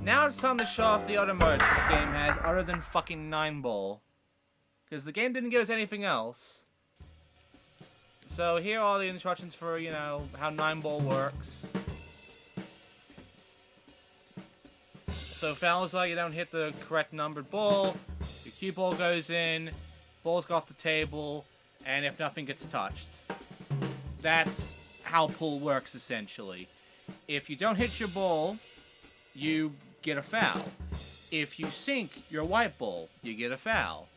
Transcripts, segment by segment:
Now it's time to show off the other modes this game has other than fucking 9-ball. Because the game didn't give us anything else. So here are the instructions for, you know, how 9-ball works. So fouls like you don't hit the correct numbered ball, your cue ball goes in, balls go off the table, and if nothing gets touched. That's how pool works, essentially. If you don't hit your ball, you get a foul. If you sink your white ball, you get a foul.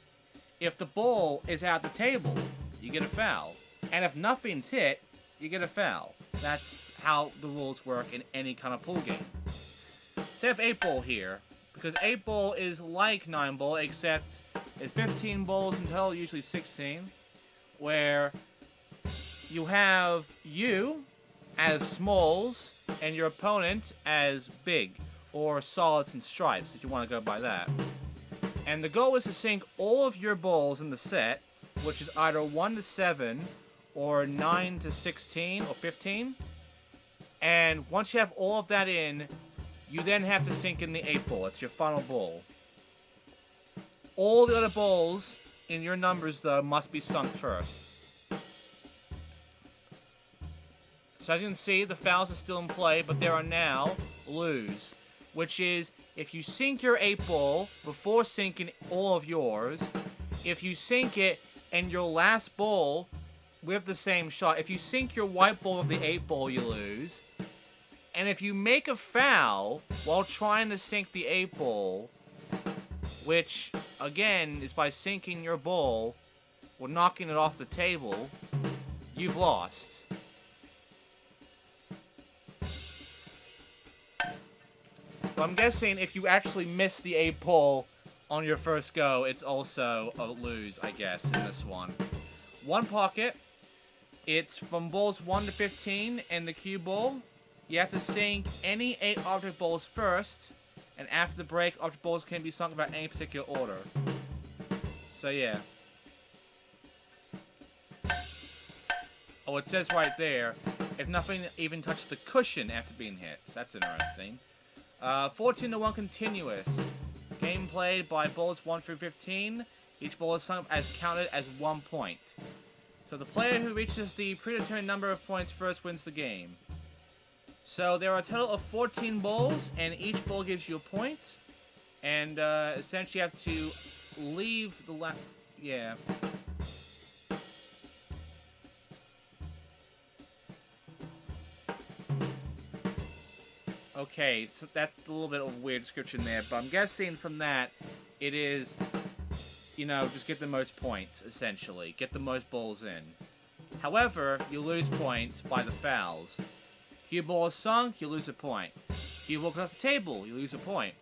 If the ball is at the table, you get a foul. And if nothing's hit, you get a foul. That's how the rules work in any kind of pool game. So I have 8-ball here, because 8-ball is like 9-ball, except it's 15 balls in total, usually 16, where you have you as smalls and your opponent as big, or solids and stripes, if you want to go by that. And the goal is to sink all of your balls in the set, which is either 1 to 7, or 9 to 16, or 15. And once you have all of that in, you then have to sink in the 8-ball. It's your final ball. All the other balls in your numbers, though, must be sunk first. So as you can see, the fouls are still in play, but there are now lose. Which is, if you sink your 8-ball before sinking all of yours, if you sink it and your last ball with the same shot, if you sink your white ball with the 8-ball, you lose. And if you make a foul while trying to sink the 8-ball, which, again, is by sinking your ball or knocking it off the table, you've lost. So I'm guessing if you actually miss the 8-ball on your first go, it's also a lose, I guess, in this one. One pocket. It's from balls 1 to 15 and the cue ball. You have to sink any 8 object balls first, and after the break, object balls can be sunk by any particular order. So yeah. Oh, it says right there, if nothing even touched the cushion after being hit. So that's interesting. 14 to 1 continuous. Game played by balls 1 through 15. Each ball is sunk as counted as 1 point. So the player who reaches the predetermined number of points first wins the game. So there are a total of 14 balls, and each ball gives you a point. And essentially you have to leave the yeah. Okay, so that's a little bit of a weird description there, but I'm guessing from that, it is, you know, just get the most points, essentially. Get the most balls in. However, you lose points by the fouls. Cue ball is sunk, you lose a point. Cue ball goes off the table, you lose a point.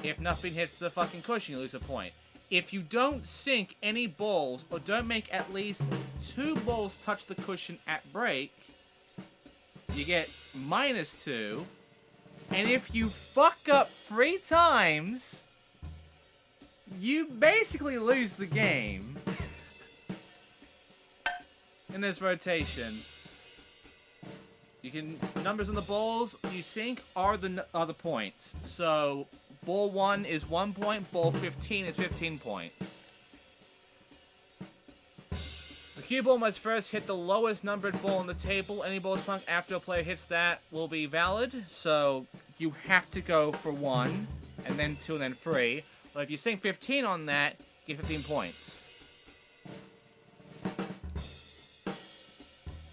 If nothing hits the fucking cushion, you lose a point. If you don't sink any balls, or don't make at least 2 balls touch the cushion at break, you get -2. And if you fuck up 3 times, you basically lose the game. In this rotation. You can, numbers on the balls you sink are the points. So, ball 1 is 1 point, ball 15 is 15 points. The cue ball must first hit the lowest numbered ball on the table. Any ball sunk after a player hits that will be valid. So, you have to go for 1, and then 2, and then 3. But if you sink 15 on that, you get 15 points.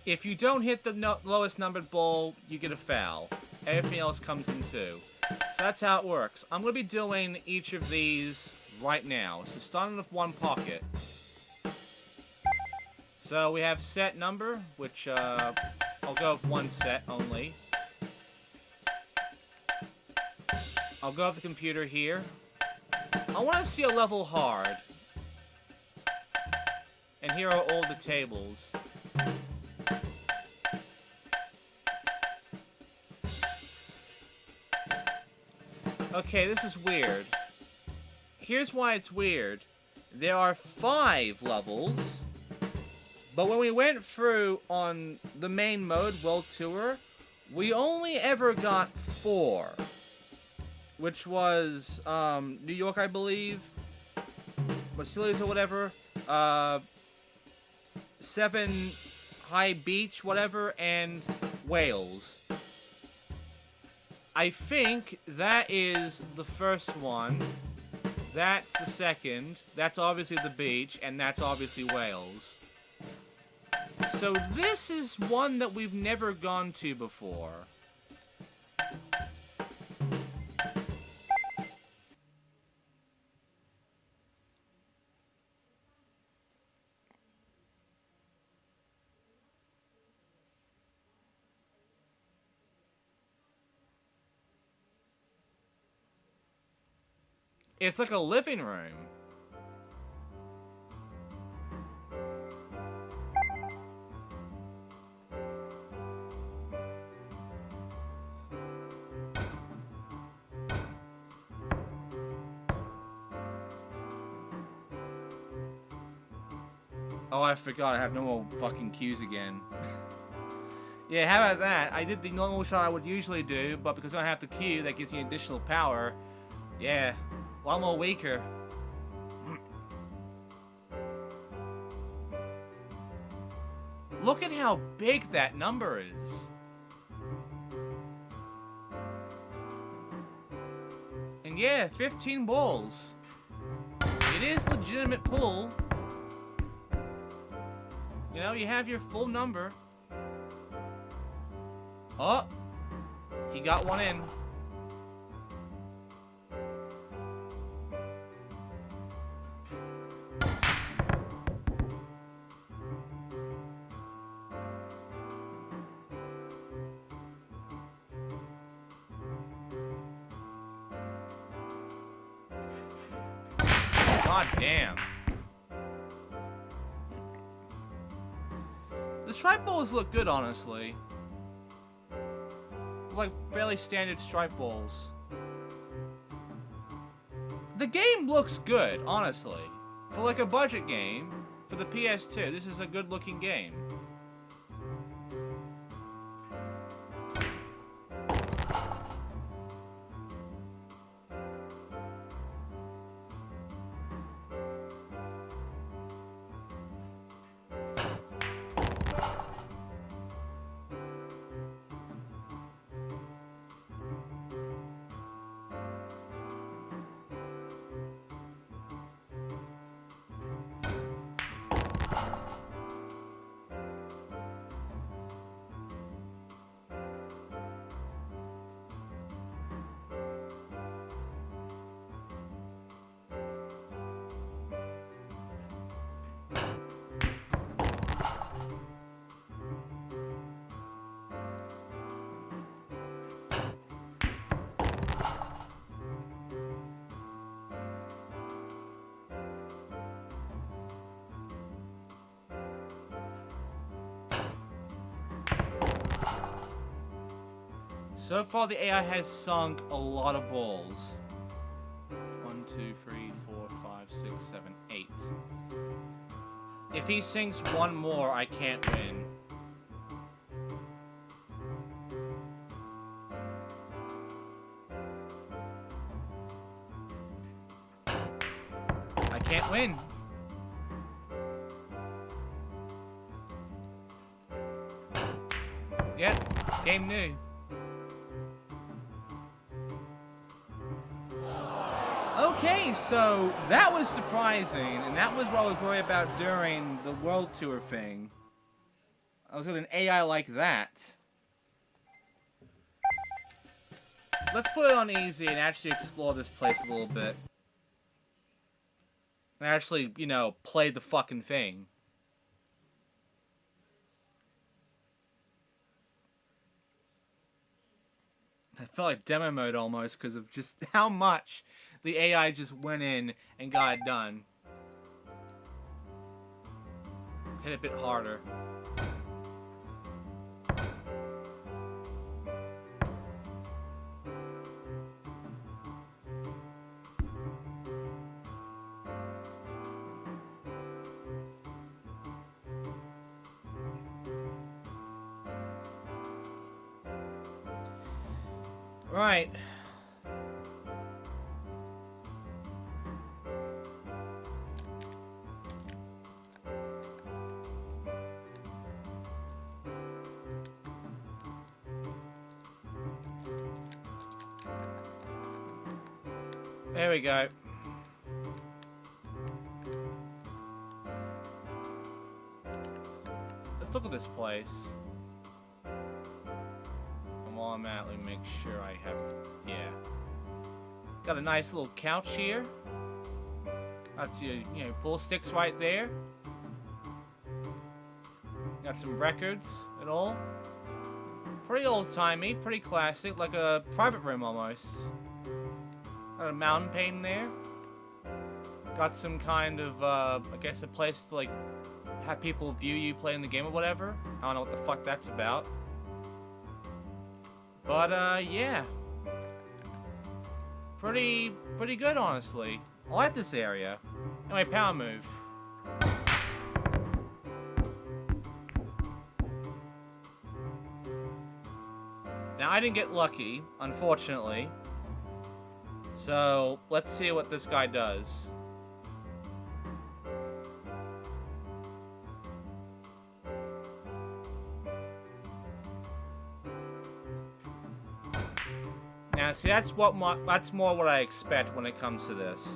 If you don't hit the lowest numbered ball, you get a foul. Everything else comes in too. So that's how it works. I'm going to be doing each of these right now. So starting with 1 pocket. So we have set number, which I'll go with 1 set only. I'll go with the computer here. I want to see a level hard. And here are all the tables. Okay, this is weird. Here's why it's weird. There are 5 levels, but when we went through on the main mode, World Tour, we only ever got 4. which was New York, I believe, Marcellus or whatever, 7 High Beach, whatever, and Wales. I think that is the first one. That's the second. That's obviously the beach, and that's obviously Wales. So this is one that we've never gone to before. It's like a living room. Oh, I forgot. I have no more fucking cues again. Yeah, how about that? I did the normal shot I would usually do, but because I don't have the cue, that gives me additional power. Yeah, a lot more weaker. Look at how big that number is. And yeah, 15 balls. It is legitimate pool. You know, you have your full number. Oh, he got one in. God damn. The stripe balls look good, honestly. Like fairly standard stripe balls. The game looks good, honestly. For like a budget game, for the PS2, this is a good looking game. So far, the AI has sunk a lot of balls. 1, 2, 3, 4, 5, 6, 7, 8. If he sinks one more, I can't win. I can't win. Yep, game new. Okay, so that was surprising, and that was what I was worried about during the World Tour thing. I was with an AI like that. Let's put it on easy and actually explore this place a little bit. And actually, you know, play the fucking thing. I felt like demo mode almost because of just how much the AI just went in and got it done. Hit a bit harder. Right. There we go. Let's look at this place. And while I'm at, let me make sure I have... Yeah. Got a nice little couch here. That's your, pool sticks right there. Got some records and all. Pretty old-timey, pretty classic, like a private room almost. Got a mountain painting there. Got some kind of, I guess a place to, like, have people view you playing the game or whatever. I don't know what the fuck that's about. But, yeah. Pretty good, honestly. I like this area. Anyway, power move. Now, I didn't get lucky, unfortunately. So, let's see what this guy does. Now, see, that's more what I expect when it comes to this.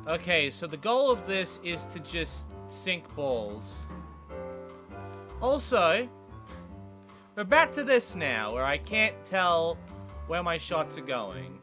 Okay, so the goal of this is to just sink balls. Also, we're back to this now, where I can't tell where my shots are going.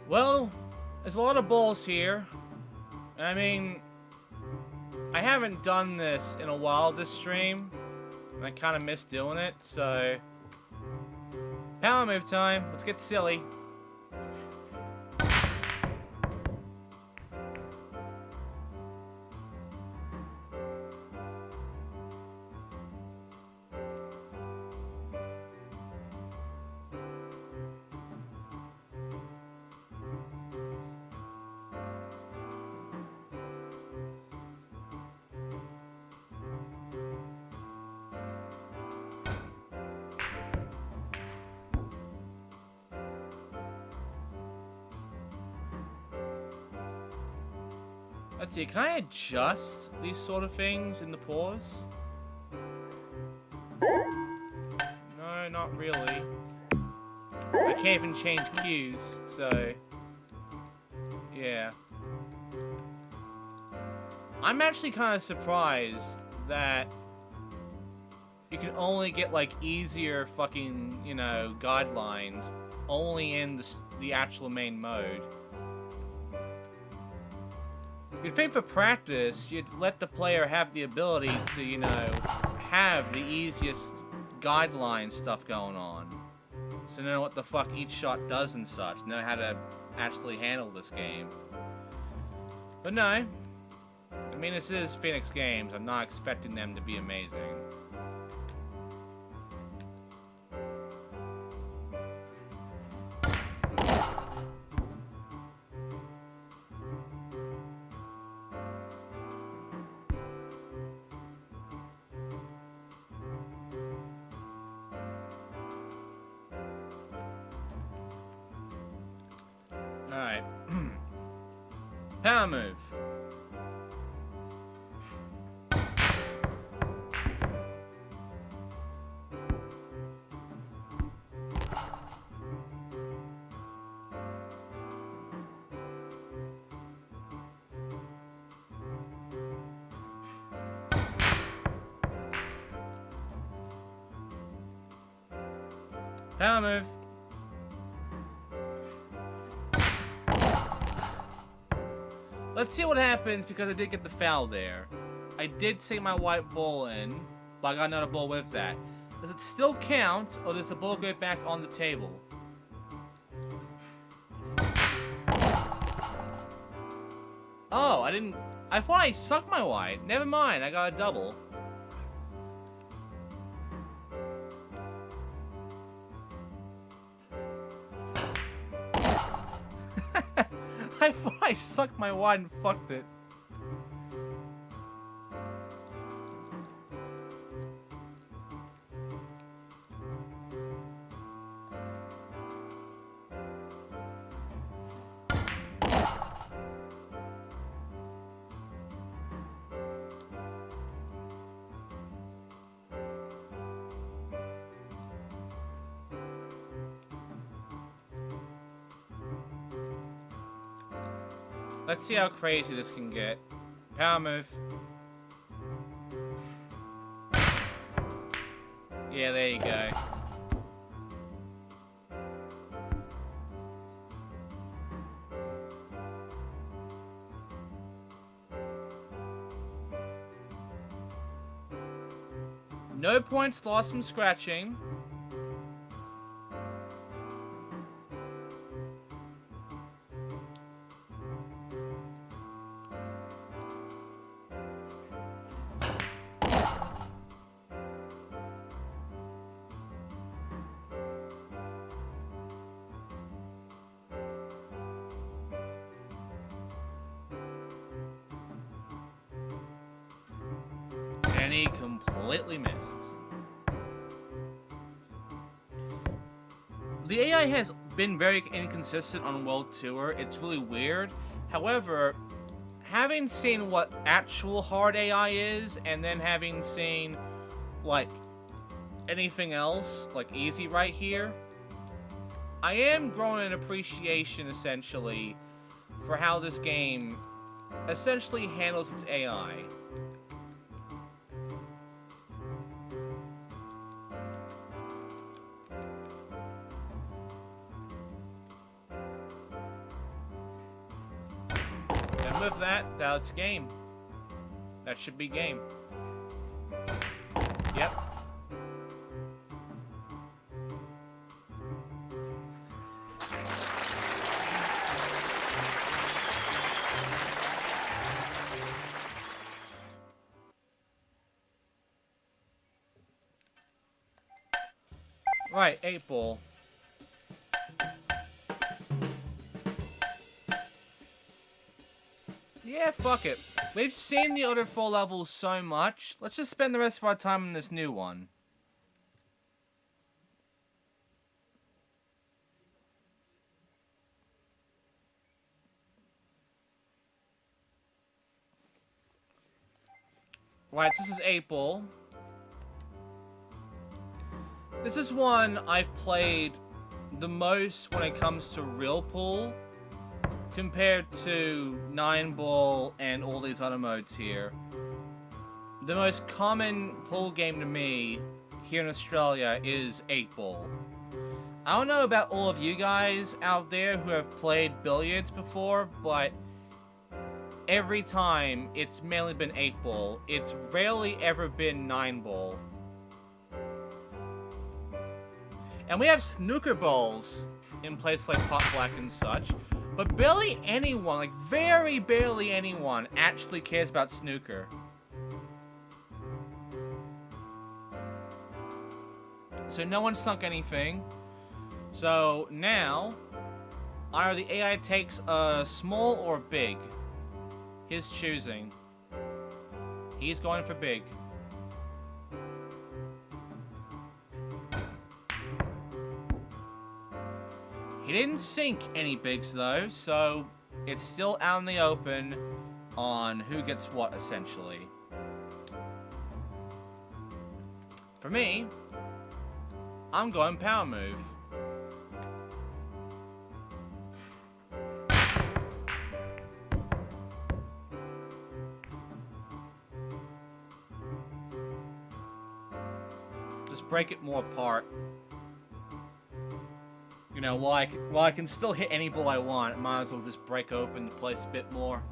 Well, there's a lot of balls here. I mean, I haven't done this in a while, this stream. And I kind of miss doing it, so... Power move time. Let's get silly. Let's see, can I adjust these sort of things in the pause? No, not really. I can't even change cues, so... Yeah. I'm actually kind of surprised that you can only get, like, easier fucking, guidelines only in the actual main mode. You'd think for practice, you'd let the player have the ability to, have the easiest guideline stuff going on. So know what the fuck each shot does and such. Know how to actually handle this game. But no. I mean, this is Phoenix Games. I'm not expecting them to be amazing. Alright. Power move. Power move. Let's see what happens because I did get the foul there. I did sink my white ball in, but I got another ball with that. Does it still count, or does the ball go back on the table? Oh, I didn't... I thought I sucked my white. Never mind, I got a double. I thought I sucked my white and fucked it. Let's see how crazy this can get. Power move. Yeah, there you go. No points lost from scratching. And he completely missed. The AI has been very inconsistent on World Tour. It's really weird. However, having seen what actual hard AI is, and then having seen, like, anything else, like easy right here, I am growing an appreciation, essentially, for how this game essentially handles its AI. And with that, that's game. That should be game. Yep. Right, 8 ball. Yeah, fuck it. We've seen the other 4 levels so much. Let's just spend the rest of our time on this new one. Right, this is 8 ball. This is one I've played the most when it comes to real pool, compared to 9 ball and all these other modes here. The most common pool game to me here in Australia is 8 ball. I don't know about all of you guys out there who have played billiards before, but every time it's mainly been 8 ball. It's rarely ever been 9 ball. And we have snooker balls in places like Pot Black and such. But barely anyone, like very barely anyone, actually cares about snooker. So no one sunk anything. So now, either the AI takes a small or big. His choosing. He's going for big. He didn't sink any bigs though, so it's still out in the open on who gets what, essentially. For me, I'm going power move. Just break it more apart. You know, while I can still hit any ball I want, I might as well just break open the place a bit more.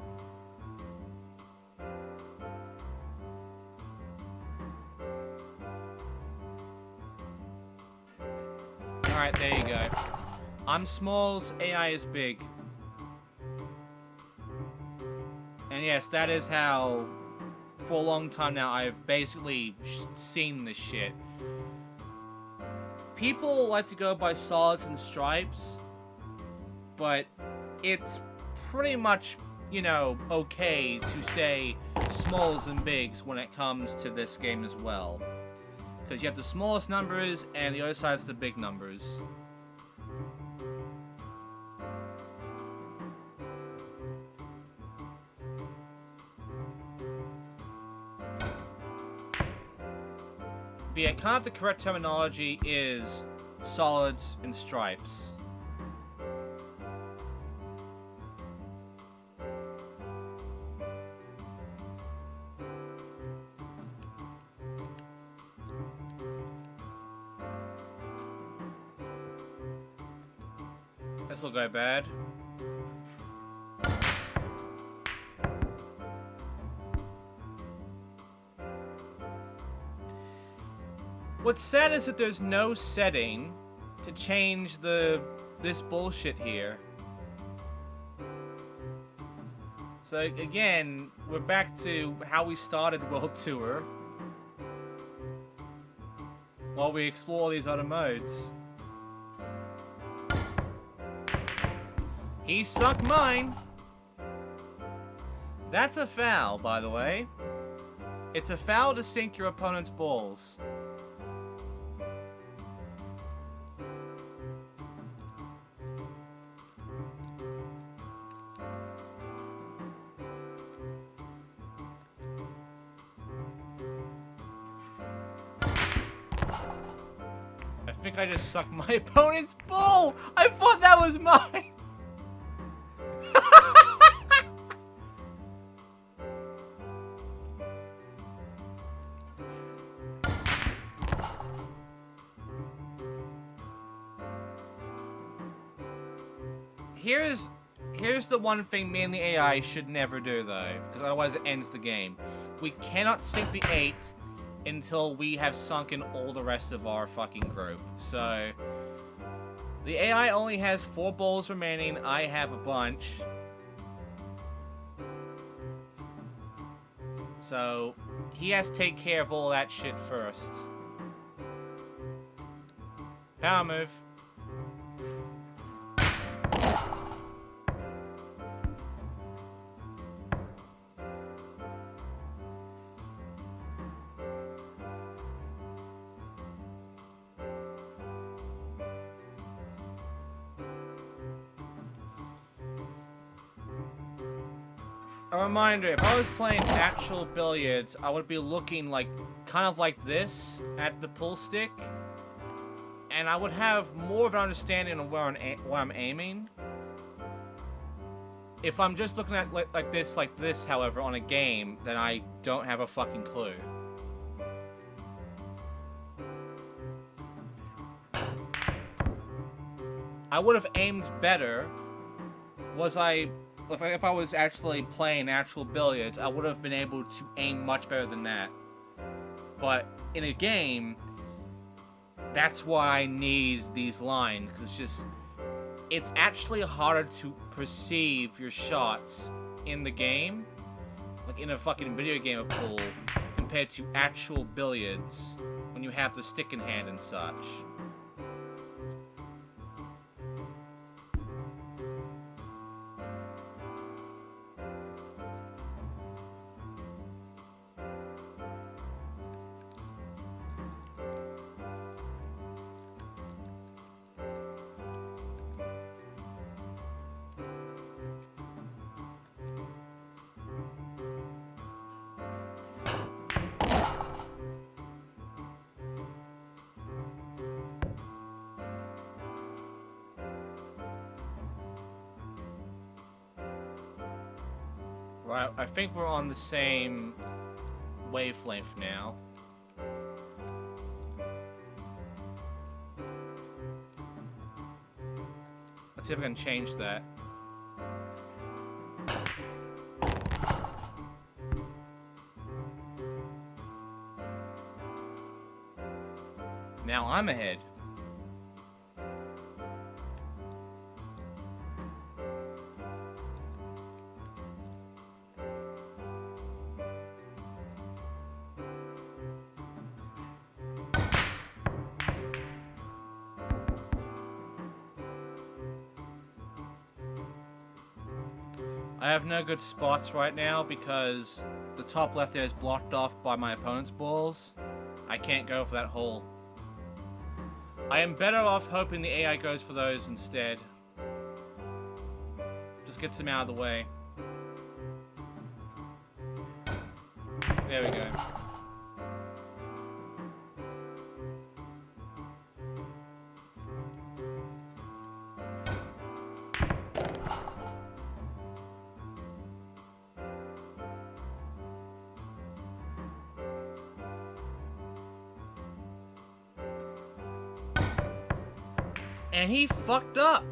Alright, there you go. I'm smalls, AI is big. And yes, that is how, for a long time now, I've basically seen this shit. People like to go by solids and stripes, but it's pretty much, you know, okay to say smalls and bigs when it comes to this game as well. Because you have the smallest numbers, and the other side's the big numbers. But yeah, kind of the correct terminology is solids and stripes. This'll go bad. What's sad is that there's no setting to change this bullshit here. So again, we're back to how we started World Tour. While we explore these other modes. He sucked mine. That's a foul, by the way. It's a foul to sink your opponent's balls. I think I just sucked my opponent's ball! I thought that was mine! Here's the one thing me and the AI should never do, though, because otherwise it ends the game. We cannot sink the 8 until we have sunken all the rest of our fucking group. So, the AI only has 4 balls remaining. I have a bunch. So, he has to take care of all that shit first. Power move. A reminder, if I was playing actual billiards, I would be looking like, kind of like this, at the pull stick. And I would have more of an understanding of where I'm aiming. If I'm just looking at like this, however, on a game, then I don't have a fucking clue. I would have aimed better. If I was actually playing actual billiards, I would have been able to aim much better than that. But in a game, that's why I need these lines, because it's actually harder to perceive your shots in the game, like in a fucking video game of pool, compared to actual billiards, when you have the stick in hand and such. Right, I think we're on the same wavelength now. Let's see if I can change that. Now I'm ahead. I have no good spots right now because the top left there is blocked off by my opponent's balls. I can't go for that hole. I am better off hoping the AI goes for those instead. Just gets them out of the way. There we go. And he fucked up.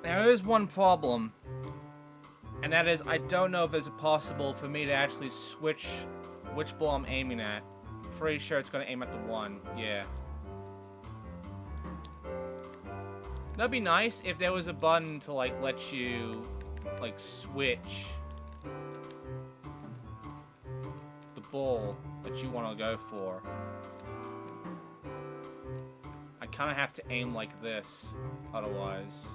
There is one problem. And that is, I don't know if it's possible for me to actually switch which ball I'm aiming at. I'm pretty sure it's going to aim at the one. Yeah. That'd be nice if there was a button to, like, let you, like, switch the ball that you want to go for. I kind of have to aim like this, otherwise.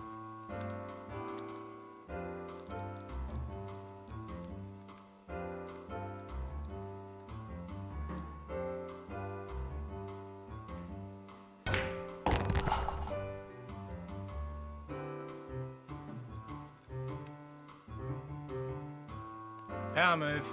Power move.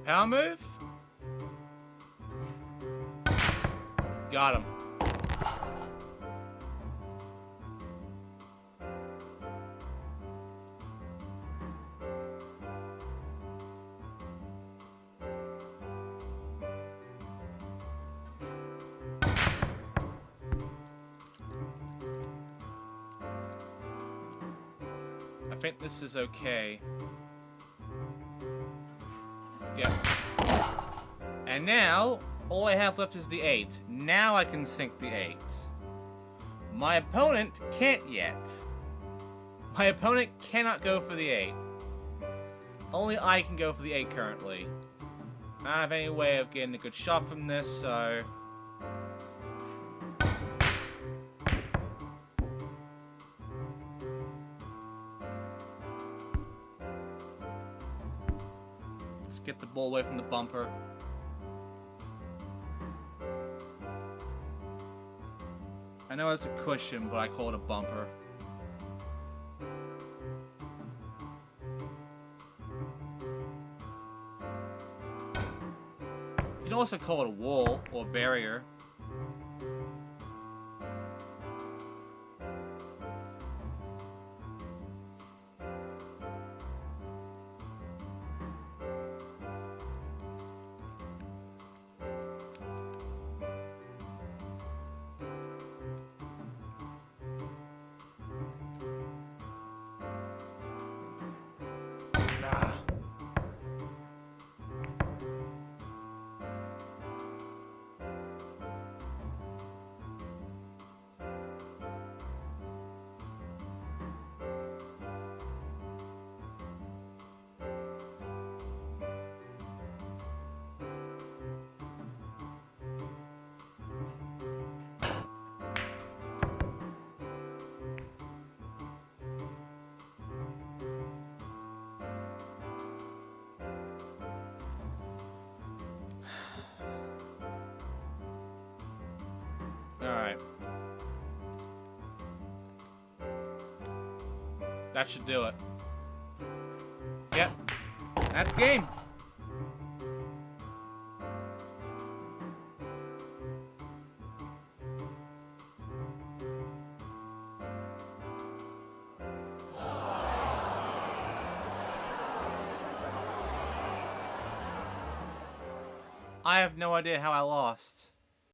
Power move? Got him. I think this is okay. Yep. And now, all I have left is the 8. Now I can sink the 8. My opponent can't yet. My opponent cannot go for the 8. Only I can go for the 8 currently. I don't have any way of getting a good shot from this, so... Let's get the ball away from the bumper. I know it's a cushion, but I call it a bumper. You can also call it a wall or barrier. Alright. That should do it. Yep. That's game. I have no idea how I lost.